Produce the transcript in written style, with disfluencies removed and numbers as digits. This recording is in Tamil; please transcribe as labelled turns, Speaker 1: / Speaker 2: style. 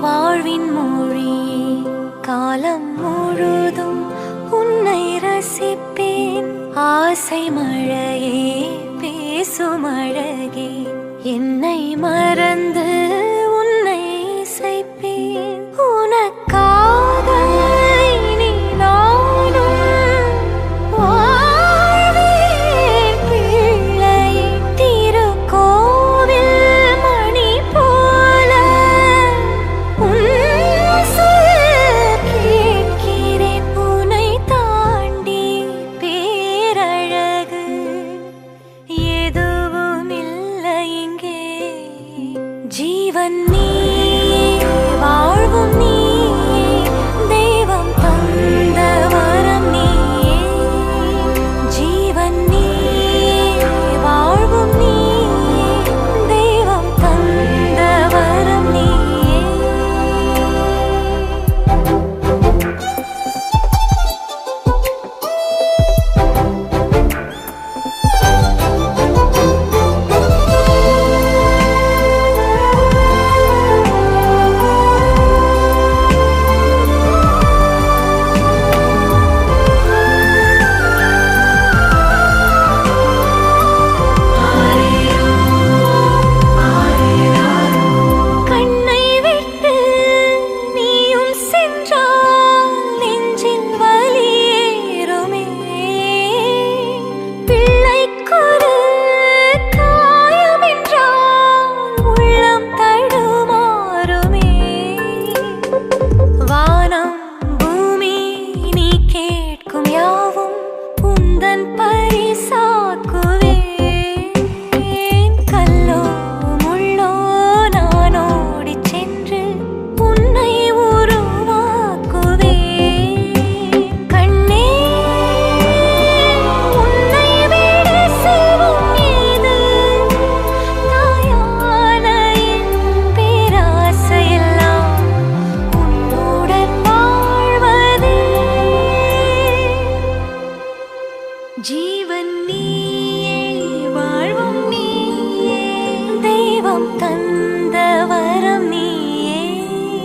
Speaker 1: வாழ்வின் மொழியே காலம் முழுதும் உன்னை ரசிப்பேன். ஆசை மழையே பேசும் அழகே என்னை மறந்து உன்னை இசைப்பேன். உனக்காக இனி நானும் வாழ்வேன் பிள்ளையே. திருக்கோவில் மணி போல உன் சொல் கேட்கிறேன். உன்னை தாண்டி பேரழகு எதுவும் இல்லை இங்கே. ஜீவன் நீ வாழ்வும் நீ.